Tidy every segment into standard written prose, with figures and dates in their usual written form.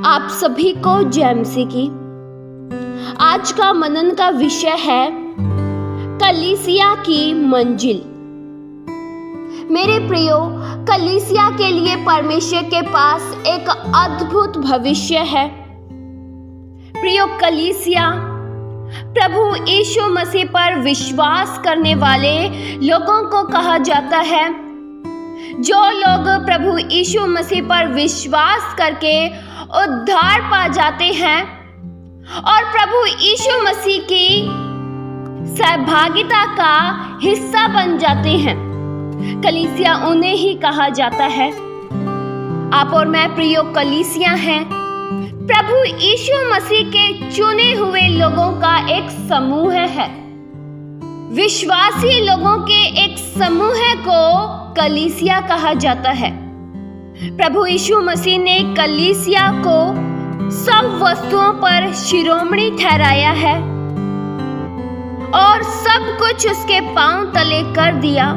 आप सभी को जय मसीह की। आज का मनन का विषय है कलीसिया की मंजिल। मेरे प्रियो, कलीसिया के लिए परमेश्वर के पास एक अद्भुत भविष्य है। प्रियो, कलीसिया प्रभु यीशु मसीह पर विश्वास करने वाले लोगों को कहा जाता है। जो लोग प्रभु यीशु मसीह पर विश्वास करके उद्धार पा जाते हैं और प्रभु यीशु मसीह की सहभागिता का हिस्सा बन जाते हैं, कलीसिया उन्हें ही कहा जाता है। आप और मैं प्रियो कलीसिया हैं, प्रभु यीशु मसीह के चुने हुए लोगों का एक समूह है। विश्वासी लोगों के एक समूह को कलीसिया कहा जाता है। प्रभु यीशु मसीह ने कलीसिया को सब वस्तुओं पर शिरोमणि ठहराया है और सब कुछ उसके पांव तले कर दिया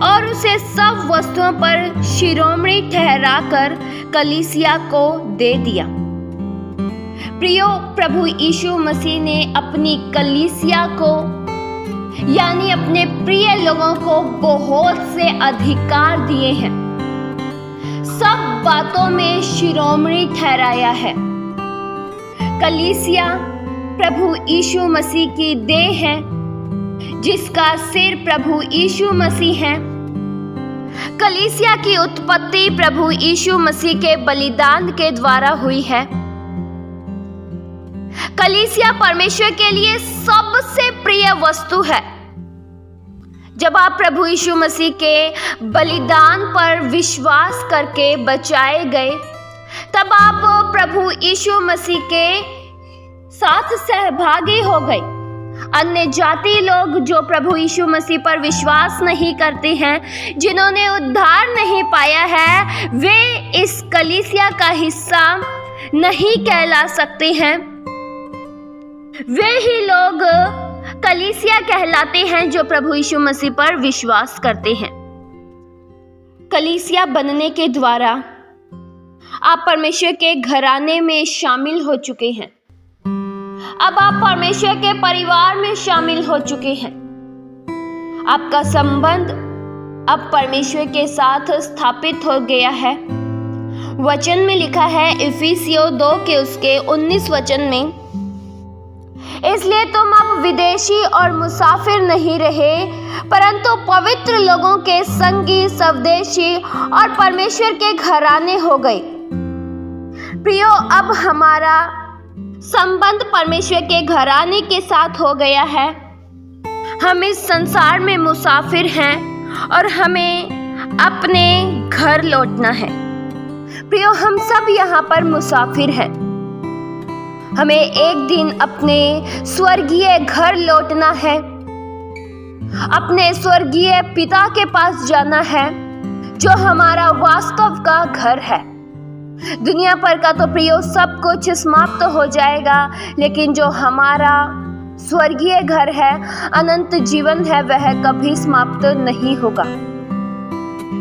और उसे सब वस्तुओं पर शिरोमणि ठहराकर कलीसिया को दे दिया। प्रियो, प्रभु यीशु मसीह ने अपनी कलीसिया को यानी अपने प्रिय लोगों को बहुत से अधिकार दिए हैं, सब बातों में शिरोमणि ठहराया है। कलीसिया प्रभु यीशु मसीह की देह है, जिसका सिर प्रभु यीशु मसीह है। कलीसिया की उत्पत्ति प्रभु यीशु मसीह के बलिदान के द्वारा हुई है। कलीसिया परमेश्वर के लिए सबसे प्रिय वस्तु है। जब आप प्रभु यीशु मसीह के बलिदान पर विश्वास करके बचाए गए, तब आप प्रभु यीशु मसीह के साथ सहभागी हो गए। अन्य जाति लोग जो प्रभु यीशु मसीह पर विश्वास नहीं करते हैं, जिन्होंने उद्धार नहीं पाया है, वे इस कलीसिया का हिस्सा नहीं कहला सकते हैं। वे ही लोग कलीसिया कहलाते हैं जो प्रभु यीशु मसीह पर विश्वास करते हैं। कलीसिया बनने के द्वारा आप परमेश्वर के घराने में शामिल हो चुके हैं। अब आप परमेश्वर के परिवार में शामिल हो चुके हैं। आपका संबंध अब परमेश्वर के साथ स्थापित हो गया है। वचन में लिखा है इफिसियों 2 के उसके 19 वचन में, इसलिए तुम अब विदेशी और मुसाफिर नहीं रहे, परंतु पवित्र लोगों के संगी, स्वदेशी और परमेश्वर के घराने हो गए। प्रियो, अब हमारा संबंध परमेश्वर के घराने के साथ हो गया है। हम इस संसार में मुसाफिर हैं और हमें अपने घर लौटना है। प्रियो, हम सब यहाँ पर मुसाफिर हैं। हमें एक दिन अपने स्वर्गीय घर लौटना है, अपने स्वर्गीय पिता के पास जाना है, जो हमारा वास्तव का घर है। दुनिया पर का तो प्रियो सब कुछ समाप्त हो जाएगा, लेकिन जो हमारा स्वर्गीय घर है, अनंत जीवन है, वह कभी समाप्त नहीं होगा।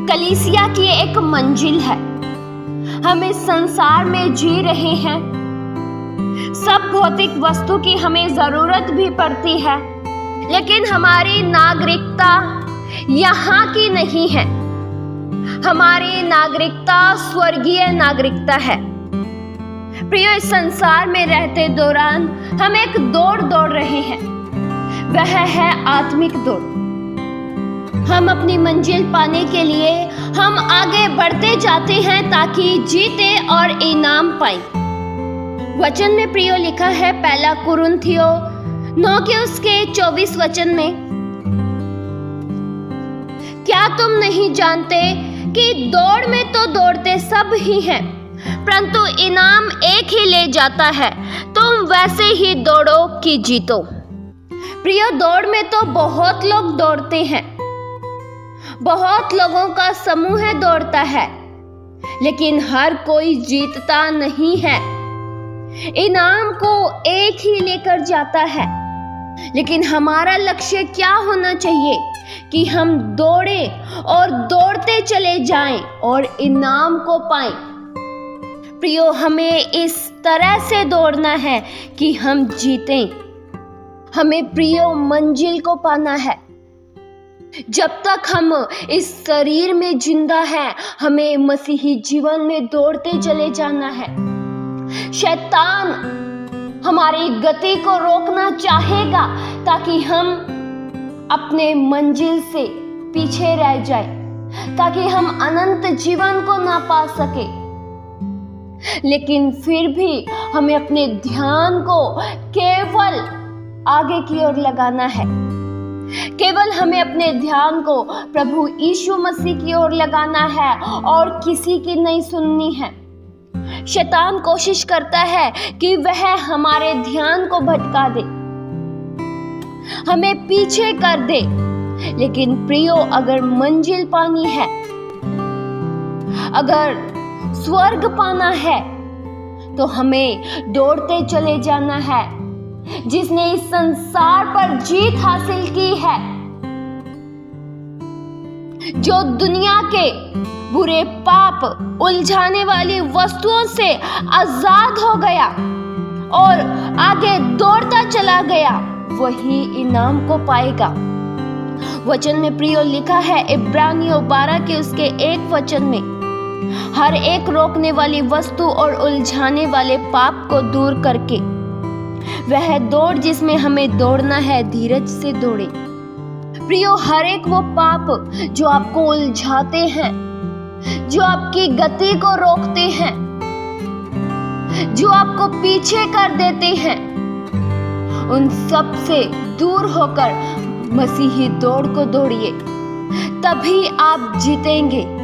कलीसिया की एक मंजिल है। हम इस संसार में जी रहे हैं। सब भौतिक वस्तु की हमें जरूरत भी पड़ती है, लेकिन हमारी नागरिकता यहाँ की नहीं है। हमारी नागरिकता स्वर्गीय नागरिकता है। प्रियो, इस संसार में रहते दौरान हम एक दौड़ दौड़ रहे हैं, वह है आत्मिक दौड़। हम अपनी मंजिल पाने के लिए हम आगे बढ़ते जाते हैं ताकि जीते और इनाम पाएं। वचन में प्रियो लिखा है पहला कुरिन्थियों 9 के उसके 24 वचन में, क्या तुम नहीं जानते कि दौड़ में तो दौड़ते सब ही हैं, परंतु इनाम एक ही ले जाता है। तुम वैसे ही दौड़ो कि जीतो। प्रियो, दौड़ में तो बहुत लोग दौड़ते हैं, बहुत लोगों का समूह दौड़ता है, लेकिन हर कोई जीतता नहीं है। इनाम को एक ही लेकर जाता है, लेकिन हमारा लक्ष्य क्या होना चाहिए कि हम दौड़ें और दौड़ते चले जाएं और इनाम को पाएं। प्रियो, हमें इस तरह से दौड़ना है कि हम जीतें। हमें प्रियो मंजिल को पाना है। जब तक हम इस शरीर में जिंदा हैं, हमें मसीही जीवन में दौड़ते चले जाना है। शैतान हमारी गति को रोकना चाहेगा ताकि हम अपने मंजिल से पीछे रह जाए, ताकि हम अनंत जीवन को ना पा सके। लेकिन फिर भी हमें अपने ध्यान को केवल आगे की ओर लगाना है। केवल हमें अपने ध्यान को प्रभु यीशु मसीह की ओर लगाना है और किसी की नहीं सुननी है। शैतान कोशिश करता है कि वह हमारे ध्यान को भटका दे, हमें पीछे कर दे। लेकिन प्रियो, अगर मंजिल पानी है, अगर स्वर्ग पाना है, तो हमें दौड़ते चले जाना है। जिसने इस संसार पर जीत हासिल की है, जो दुनिया के बुरे पाप उलझाने वाली वस्तुओं से आजाद हो गया और आगे दौड़ता चला गया, वही इनाम को पाएगा। वचन में प्रियो लिखा है इब्रानियों 12 के उसके 1 वचन में, हर एक रोकने वाली वस्तु और उलझाने वाले पाप को दूर करके वह दौड़ जिसमें हमें दौड़ना है, धीरज से दौड़े। प्रियो, हर एक वो पाप जो आपको उलझाते हैं, जो आपकी गति को रोकते हैं, जो आपको पीछे कर देते हैं, उन सब से दूर होकर मसीही दौड़ को दौड़िए, तभी आप जीतेंगे।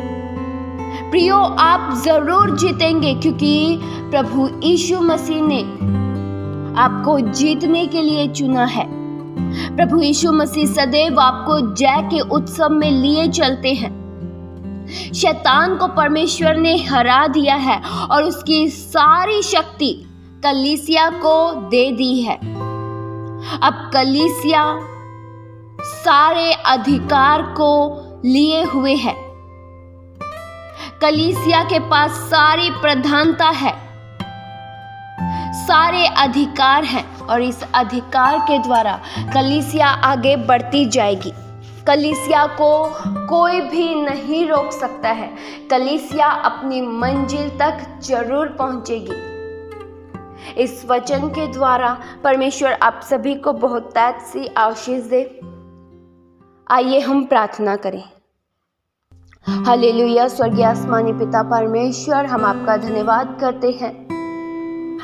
प्रियो, आप जरूर जीतेंगे, क्योंकि प्रभु यीशु मसीह ने आपको जीतने के लिए चुना है। प्रभु यीशु मसीह सदैव आपको जय के उत्सव में लिए चलते हैं। शैतान को परमेश्वर ने हरा दिया है और उसकी सारी शक्ति कलीसिया को दे दी है। अब कलीसिया सारे अधिकार को लिए हुए है। कलीसिया के पास सारी प्रधानता है, सारे अधिकार हैं और इस अधिकार के द्वारा कलीसिया आगे बढ़ती जाएगी। कलीसिया को कोई भी नहीं रोक सकता है। कलीसिया अपनी मंजिल तक जरूर पहुंचेगी। इस वचन के द्वारा परमेश्वर आप सभी को बहुत सी आशीष दे। आइए हम प्रार्थना करें। हालेलुया। स्वर्गीय आसमानी पिता परमेश्वर, हम आपका धन्यवाद करते हैं।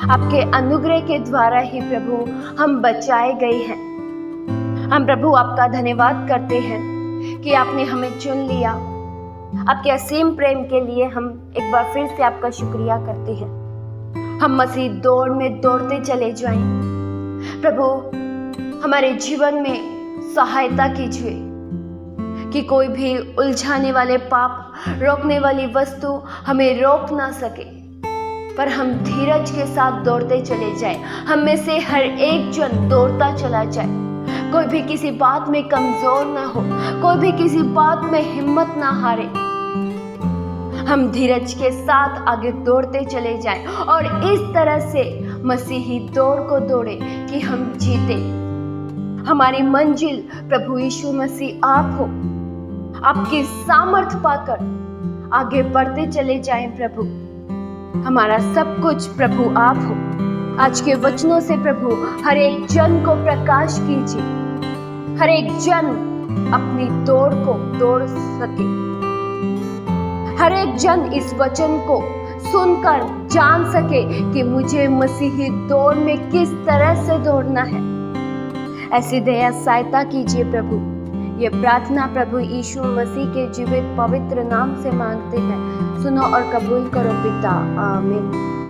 आपके अनुग्रह के द्वारा ही प्रभु हम बचाए गए हैं। हम प्रभु आपका धन्यवाद करते हैं कि आपने हमें चुन लिया। आपके असीम प्रेम के लिए हम एक बार फिर से आपका शुक्रिया करते हैं। हम मसीह दौड़ में दौड़ते चले जाएं। प्रभु, हमारे जीवन में सहायता कीजिए कि कोई भी उलझाने वाले पाप, रोकने वाली वस्तु हमें रोक ना सके, पर हम धीरज के साथ दौड़ते चले जाएं। हम में से हर एक जन दौड़ता चला जाए। कोई भी किसी बात में कमजोर ना हो, कोई भी किसी बात में हिम्मत ना हारे। हम धीरज के साथ आगे दौड़ते चले जाएं और इस तरह से मसीही दौड़ को दौड़े कि हम जीते। हमारी मंजिल प्रभु यीशु मसीह आप हो। आपकी सामर्थ पाकर आगे बढ़ते चले जाएं। प्रभु, हमारा सब कुछ प्रभु आप हो। आज के वचनों से प्रभु हर एक जन को प्रकाश कीजिए। हर एक जन अपनी दौड़ को दौड़ सके। हर एक जन इस वचन को सुनकर जान सके कि मुझे मसीही दौड़ में किस तरह से दौड़ना है। ऐसी दया सहायता कीजिए प्रभु। ये प्रार्थना प्रभु यीशु मसीह के जीवित पवित्र नाम से मांगते हैं। सुनो और कबूल करो पिता। आमीन।